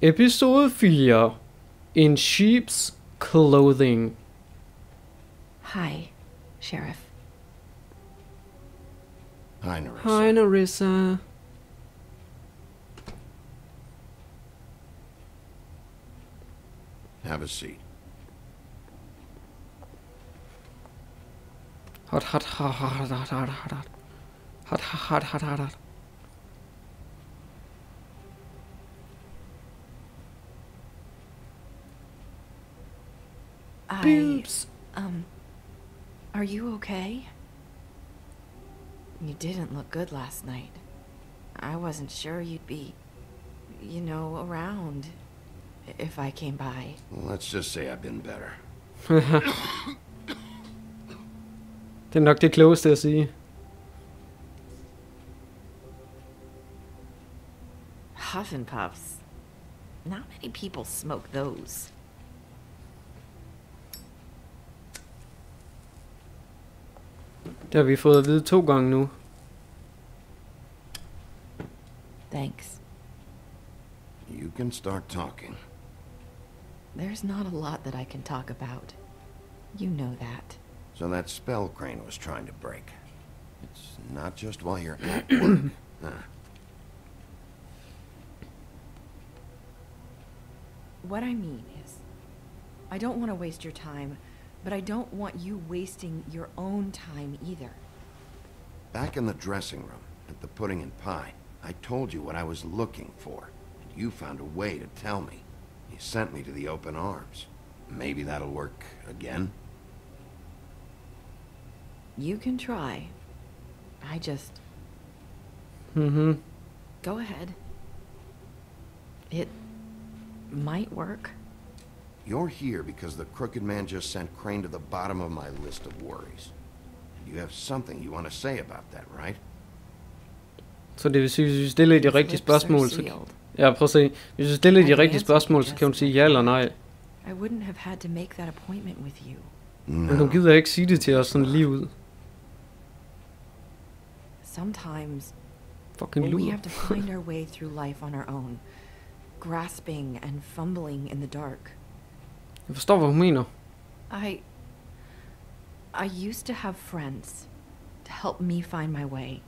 Episode 4. In sheep's clothing. Hi, Sheriff. Hi, Narissa. Hi, Narissa. Have a seat. Hot, hot, hot, hot, hot, hot, hot, hot. Hot, hot, hot, hot, hot. Boobs. Are you okay? You didn't look good last night. I wasn't sure you'd be, you know, around if I came by. Well, let's just say I've been better. Det er nok det klogeste at sige. Huff and puffs. Not many people smoke those. Det har vi fået at vide 2 gange nu. Thanks. You can start talking. There's not a lot that I can talk about. You know that. So that spell Crane was trying to break. It's not just while you're at work. What I mean is, I don't want to waste your time, but I don't want you wasting your own time either. Back in the dressing room, at the pudding and pie, I told you what I was looking for, and you found a way to tell me. You sent me to the open arms. Maybe that'll work again? You can try. I just... Go ahead. It might work. You're here because the crooked man just sent Crane to the bottom of my list of worries. You have something you want to say about that, right? Så det vil sige, hvis vi stiller de rigtige spørgsmål, så... Ja, prøv at se. Hvis vi stiller de rigtige spørgsmål, så kan hun sige ja eller nej. I wouldn't have had to make that appointment with you. Men hun gider ikke sige det til os sådan lige ud. Sometimes Fucking we have to find our way through life on our own, grasping and fumbling in the dark. Jeg forstår, hvad hun mener. I used to have friends to help me find my way,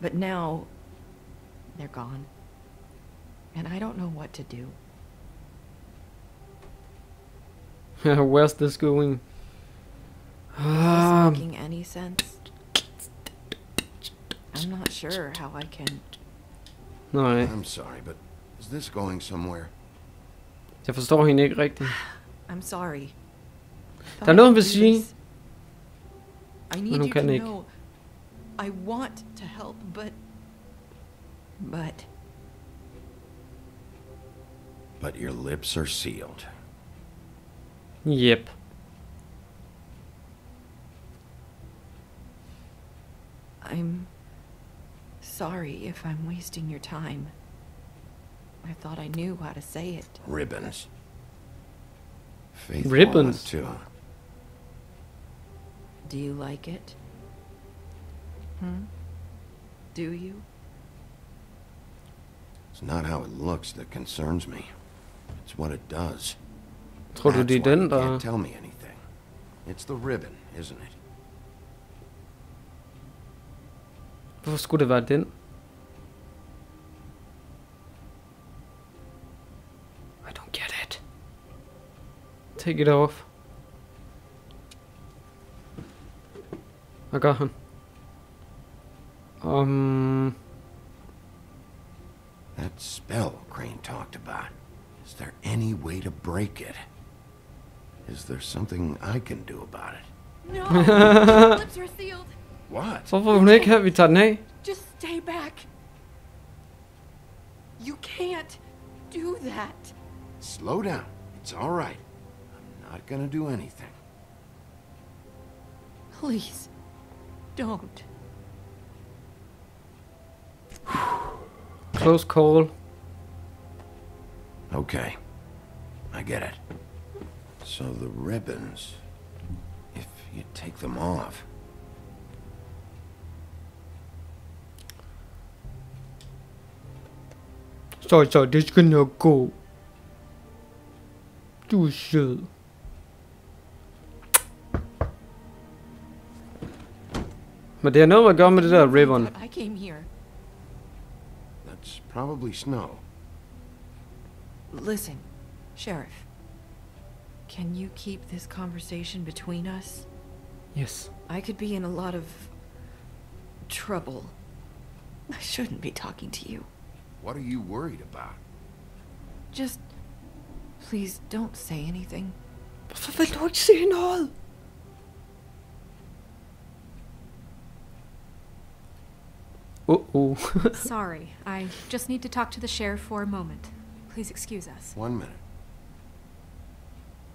but now they're gone, and I don't know what to do. Where's this going? Is this making any sense? I'm not sure how I can... Nej. I'm sorry, but is this going somewhere? Jeg forstår hende ikke rigtigt. I'm sorry. Der er noget, hun vil sige. I need you to know I want to help, But your lips are sealed. Yep. I'm sorry if I'm wasting your time. I thought I knew how to say it. Ribbons. Ribbons? Too. Do you like it? Do you? It's not how it looks that concerns me. It's what it does. Tror du, det er den, der... Can't tell me anything. It's the ribbon, isn't it? Hvorfor skulle det være den? I don't get it. Take it off. Hvad gør han? That spell Crane talked about. Is there any way to break it? Is there something I can do about it? No! My lips are sealed! What? Hvorfor vil hun ikke have, at vi tager den af? Just stay back! You can't do that! Slow down. It's all right. I'm not gonna do anything. Please, don't. Close call. Okay. I get it. So the ribbons, if you take them off... Så det skal nok gå. Du er sød. Men det er noget at gøre med det der ribbon. I came here. That's probably snow. Listen, Sheriff. Can you keep this conversation between us? Yes. I could be in a lot of trouble. I shouldn't be talking to you. What are you worried about? Just please don't say anything. Hvorfor vil du ikke se noget? Sorry, I just need to talk to the sheriff for a moment. Please excuse us. 1 minute.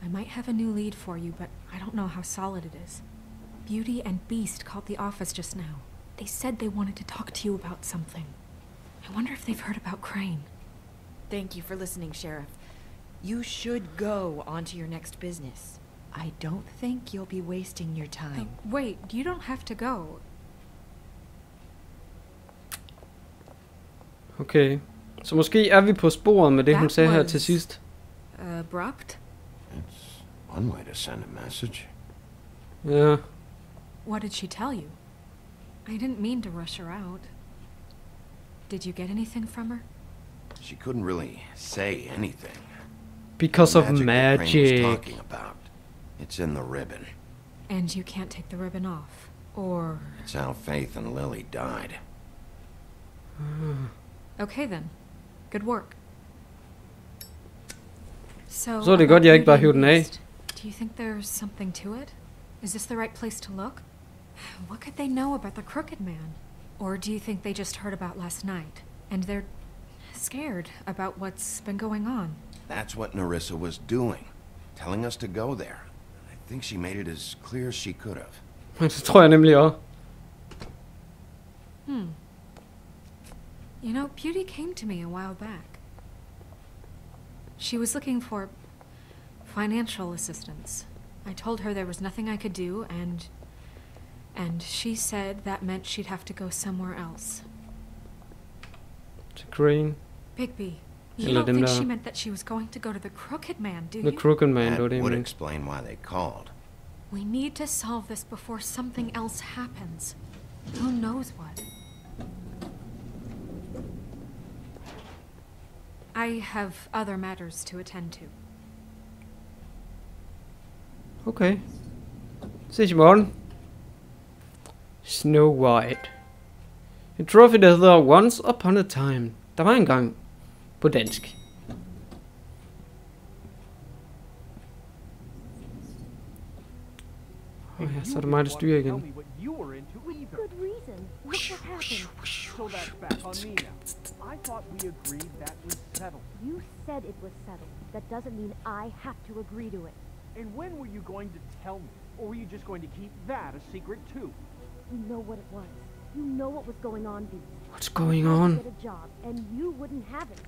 I might have a new lead for you, but I don't know how solid it is. Beauty and Beast called the office just now. They said they wanted to talk to you about something. I wonder if they've heard about Crane. Thank you for listening, Sheriff. You should go on to your next business. I don't think you'll be wasting your time. Wait, you don't have to go. Okay. Så måske er vi på sporet med det, hun sagde her til sidst. Abrupt? It's one way to send a message. Ja. What did she tell you? I didn't mean to rush her out. Did you get anything from her? She couldn't really say anything. Because of That Crane was magic. talking about. It's in the ribbon. And you can't take the ribbon off? Or... It's how Faith and Lily died. Okay then. Good work. So Så er det godt, jeg ikke bare hiver den af. Do you think there's something to it? Is this the right place to look? What could they know about the crooked man? Or do you think they just heard about last night, and they're scared about what's been going on? That's what Nerissa was doing. Telling us to go there. I think she made it as clear as she could have. Det tror jeg nemlig også. You know, Beauty came to me a while back. She was looking for financial assistance. I told her there was nothing I could do, and she said that meant she'd have to go somewhere else. Til Crane. Bigby, you Eller don't dem think der. she meant that she was going to go to the crooked man, do The you? Crooked Man, That det var det, jeg would mente. explain why they called. We need to solve this before something else happens. Who knows what? I have other matters to attend to. Okay. Ses i morgen. Snow White. En trophy, der hedder Once Upon a Time. Der var engang på dansk. Ja, så er det mig, der styrer igen. Good reason. Look what happened. So that's back on me now. I thought we agreed that was settled. You said it was settled. That doesn't mean I have to agree to it. And when were you going to tell me? Or were you just going to keep that a secret too? You know what it was. You know what was going on, Beast. What's going I on? get a job, and you wouldn't have it.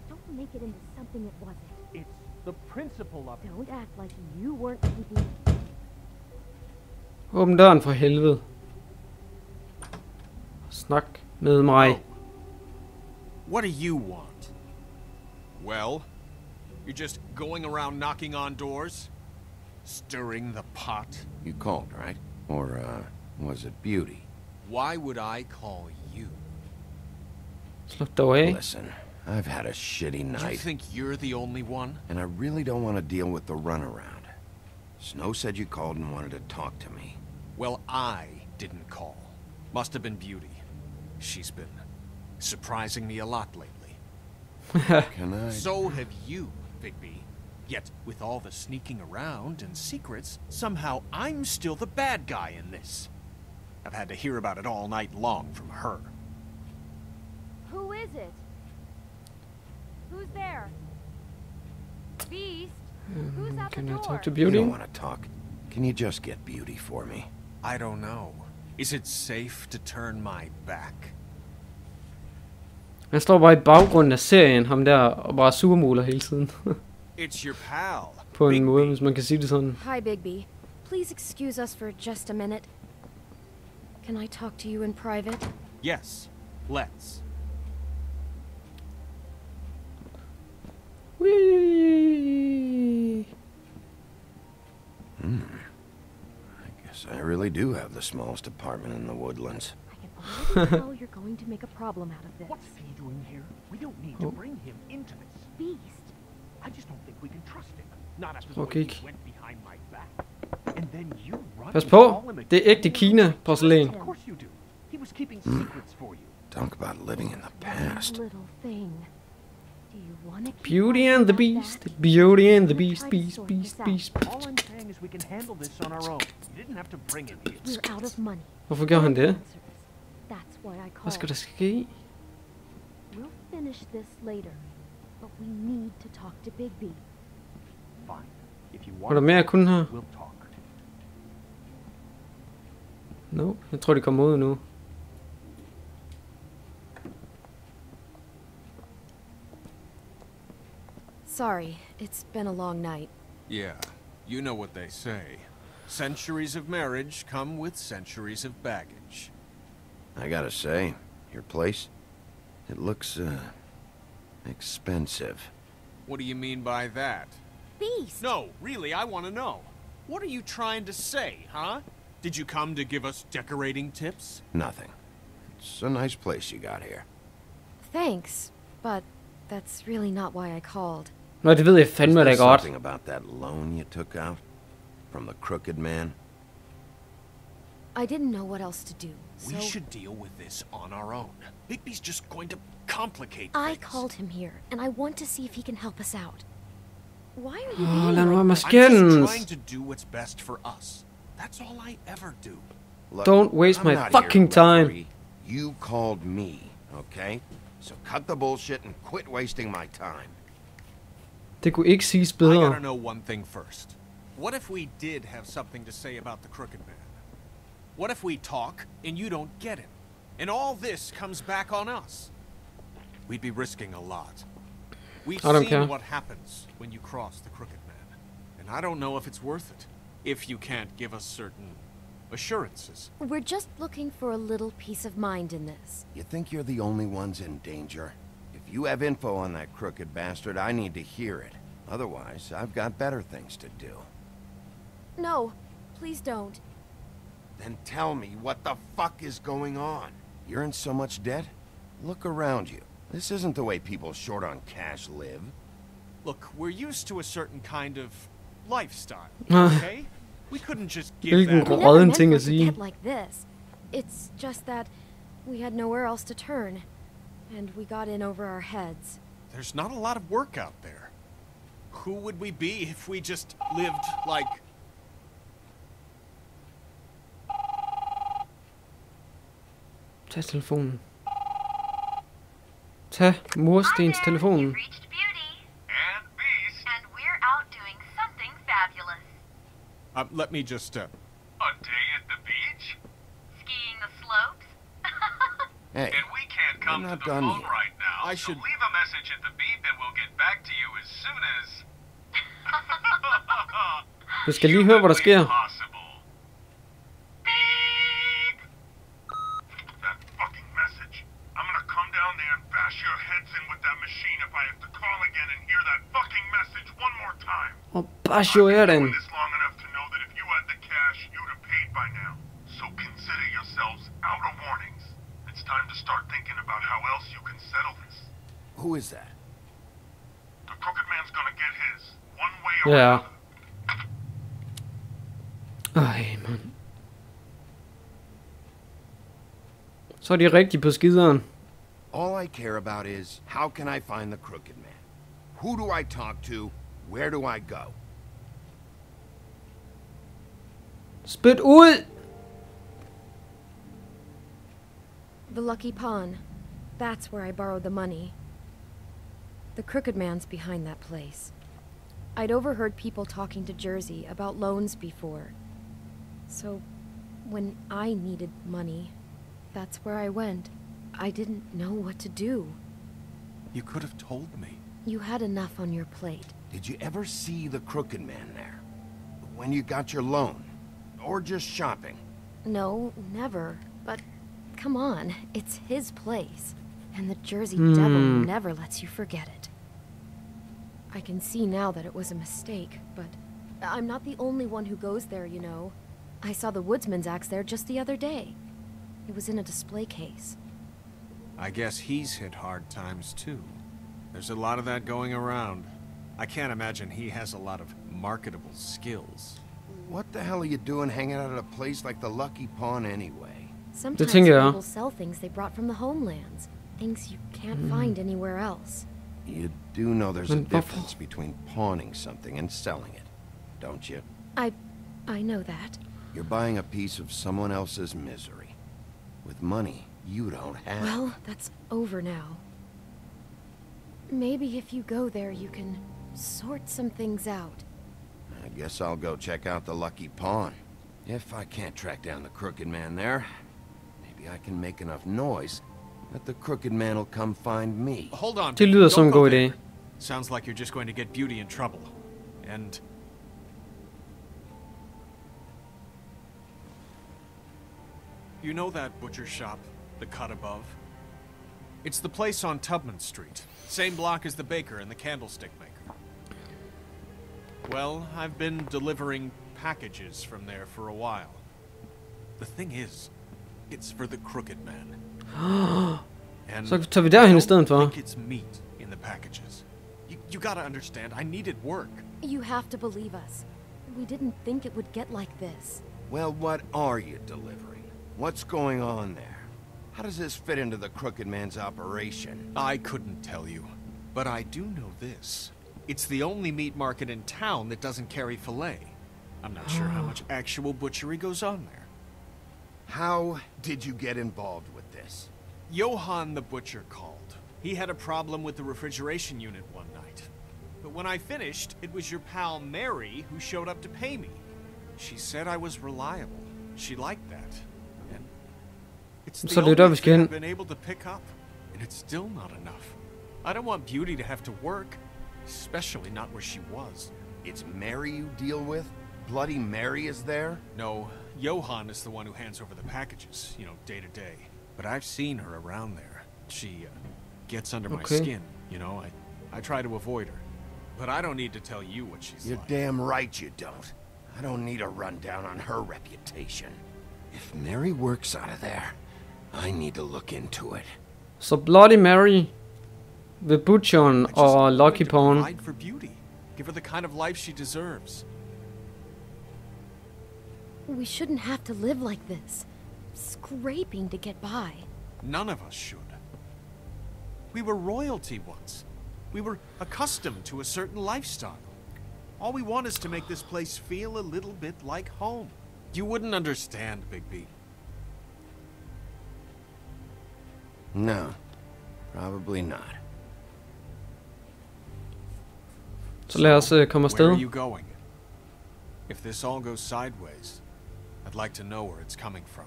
Don't make it into something it wasn't. It's the principle of it. Don't act like you weren't keeping. Åbn døren for helvede. Snak med mig. What do you want? Well, you're just going around knocking on doors? Stirring the pot? You called, right? Or, was it Beauty? Why would I call you? Sluk dog af. Listen, I've had a shitty You night, think you're the only one? and I really don't want to deal with the runaround. Snow said you called and wanted to talk to me. Well, I didn't call. Must have been Beauty. She's been surprising me a lot lately. Can I? So have you, Bigby. Yet, with all the sneaking around and secrets, somehow I'm still the bad guy in this. I've had to hear about it all night long from her. Who is it? Who's there? Beast? Who's at the Can I door? talk to You Beauty? don't want to talk. Can you just get Beauty for me? I don't know. Is it safe to turn my back? Han står bare i baggrunden af serien, ham der, og bare surmuler hele tiden. It's your pal. På en Bigby. måde, hvis man kan sige det sådan. Hi, Bigby. Please excuse us for just a minute. Can I talk to you in private? Yes, let's. Whee! I really do have the smallest apartment in the woodlands. I can already tell you're going to make a problem out of this. What's he doing here? We don't need to bring him into this. Beast. I just don't think we can trust him. Not after the way he went behind my back. And then you run Pas and på, call him a det er ægte Kina-porcelæn. Of course you do. He was keeping secrets for you. Talk about living in the past. Little thing. Do you want to keep Beauty quiet and the about Beast. that? Beauty and the I'm gonna Beast, try to Beast, sort Beast, this out. Beast. All I'm saying is we can handle this on our own. You didn't have to bring him here. We're out of money. Hvorfor gør han det? That's why I Hvad skal called. der ske? We'll finish this later, but we need to talk to Bigby. Fine. If you Var der want, mere jeg kunne her? we'll talk. No, jeg tror de kommer ud nu. Sorry, it's been a long night. Yeah, you know what they say. Centuries of marriage come with centuries of baggage. I gotta say, your place, it looks, expensive. What do you mean by that? Beast! No, really, I want to know. What are you trying to say, huh? Did you come to give us decorating tips? Nothing. It's a nice place you got here. Thanks, but that's really not why I called. Nå, det ved jeg fandme da Is there godt. something about that loan you took out? From the crooked man? I didn't know what else to do, so We should deal with this on our own. Bigby's just going to complicate I things. called him here, and I want to see if he can help us out. Why are you Åh, being lad nu være like med this? I'm skændes. just trying to do what's best for us. That's all I ever do. Look, Don't waste I'm my not fucking here to time. referee. You called me, okay? So cut the bullshit and quit wasting my time. Det kunne ikke siges I gotta bedre. know one thing first. What if we did have something to say about the crooked man? What if we talk and you don't get him? And all this comes back on us? We'd be risking a lot. We've I don't seen care. what happens when you cross the crooked man. And I don't know if it's worth it. If you can't give us certain assurances. We're just looking for a little peace of mind in this. You think you're the only ones in danger? If you have info on that crooked bastard, I need to hear it. Otherwise, I've got better things to do. No, please don't. Then tell me what the fuck is going on. You're in so much debt? Look around you. This isn't the way people short on cash live. Look, we're used to a certain kind of lifestyle, Ah. okay? We couldn't just give Hvilken that We up. rådden never meant ting for at it to sige. get like this. It's just that we had nowhere else to turn, and we got in over our heads. There's not a lot of work out there. Who would we be if we just lived like... Tag telefonen. Tag murstens telefonen. You've reached Beauty. And Beast. And we're out doing something fabulous. let me just, A day at the beach? Skiing the slopes? Hey, And we can't come we're to not the done phone yet. right now, I so should- leave a message at the beep and we'll get back to you as soon as... Du skal lige høre, hvad der sker. Possible. Beep! That fucking message. I'm gonna come down there and bash your heads in with that machine if I have to call again and hear that fucking message one more time. Og bare show her den. I've been doing this long enough to know that if you had the cash, you'd have paid by now. So consider yourselves out of warnings. It's time to start thinking about how else you can settle this. who is that? The crooked man's gonna get his, one way or Ja. another. Ej, mand. Så er de rigtig på skideren. All I care about is, how can I find the crooked man? Who do I talk to? Where do I go? Spyt ud! The Lucky Pawn. That's where I borrowed the money. The crooked man's behind that place. I'd overheard people talking to Jersey about loans before. So, when I needed money, that's where I went. I didn't know what to do. You could have told me. You had enough on your plate. Did you ever see the crooked man there? When you got your loan? Or just shopping? No, never. But, come on, it's his place. And the Jersey devil never lets you forget it. I can see now that it was a mistake, but I'm not the only one who goes there, you know. I saw the woodsman's axe there just the other day. It was in a display case. I guess he's hit hard times too. There's a lot of that going around. I can't imagine he has a lot of marketable skills. What the hell are you doing hanging out at a place like the Lucky Pawn anyway? Sometimes tænker jeg. people sell things they brought from the homelands. Things you can't find anywhere else. You do know there's a Men hvorfor? difference between pawning something and selling it, don't you? I know that. You're buying a piece of someone else's misery. With money you don't have. Well, that's over now. Maybe if you go there, you can sort some things out. I guess I'll go check out the Lucky Pawn. If I can't track down the crooked man there, maybe I can make enough noise that the crooked man will come find me. Hold on. Det lyder som en Don't go god there. idé. Sounds like you're just going to get Beauty in trouble. And you know that butcher shop, the cut above? It's the place on Tubman Street. Same block as the baker and the candlestick maker. Well, I've been delivering packages from there for a while. The thing is, it's for the crooked man. And Så tager vi derhen i stedet I for. don't think it's meat in the packages. You gotta understand, I needed work. You have to believe us. We didn't think it would get like this. Well, what are you delivering? What's going on there? How does this fit into the crooked man's operation? I couldn't tell you, but I do know this. It's the only meat market in town that doesn't carry filet. I'm not sure how much actual butchery goes on there. How did you get involved with this? Johann the butcher called. He had a problem with the refrigeration unit one night. But when I finished, it was your pal Mary who showed up to pay me. She said I was reliable. She liked that. And it's the Så det er der, only vi skal thing hen. I've been able to pick up. And it's still not enough. I don't want Beauty to have to work, especially not where she was. It's Mary you deal with? Bloody Mary is there? No, Johann is the one who hands over the packages, day to day. But I've seen her around there. She gets under my Okay. skin, I try to avoid her. But I don't need to tell you what she's You're like. damn right you don't. I don't need a rundown on her reputation. If Mary works out of there, I need to look into it. Så Bloody Mary ved butcheren I just og wanted Lucky to Pawn. provide for Beauty. Give her the kind of life she deserves. We shouldn't have to live like this. Scraping to get by. None of us should. We were royalty once. We were accustomed to a certain lifestyle. All we want is to make this place feel a little bit like home. You wouldn't understand, Bigby. No, probably not. Så lad os komme Where are afsted. you going? If this all goes sideways, I'd like to know where it's coming from.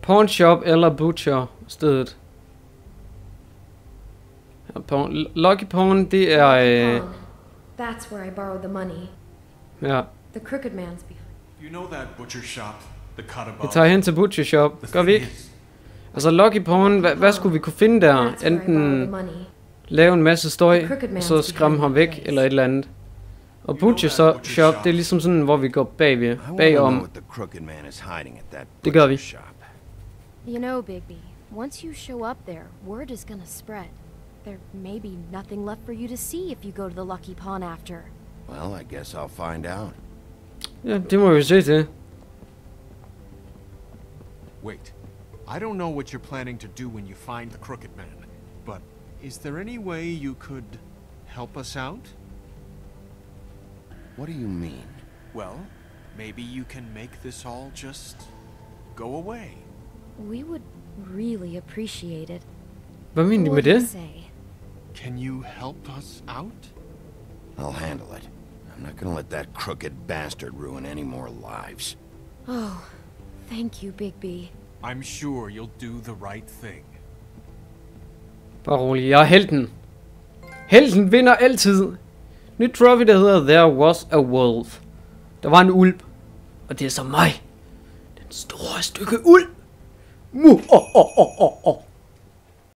Pawn shop eller butcher stedet. Ja, Lucky Pawn, det er... Pawn. That's where I borrowed the money. ja, The crooked man's behind. You know that butcher shop, the cut vi above? tager hen til butcher shop. Gør vi ikke? Altså Lucky Pawn, hvad skulle vi kunne finde der? That's where I borrowed the Enten money. lave en masse støj, og så skræmme ham væk, eller et eller andet. Og butcher shop, det er ligesom sådan, hvor vi går I want to know bagom. what the crooked man is hiding at that Det gør vi. butcher shop. You know, Bigby, once you show up there, word is gonna spread. There may be nothing left for you to see if you go to the Lucky Pawn after. Well, I guess I'll find out. Ja, det må vi se til. Wait. I don't know what you're planning to do when you find the crooked man, but is there any way you could help us out? What do you mean? Well, maybe you can make this all just go away. We would really appreciate it. Hvad mener du med What do you det? say? Can you help us out? I'll handle it. I'm not gonna let that crooked bastard ruin any more lives. Oh, thank you, Bigby. I'm sure you'll do the right thing. Bare rolig, jeg er helten. Helten vinder altid. Nyt trophy, der hedder There Was a Wolf. Der var en ulv. Og det er så mig. Den store stykke ulv.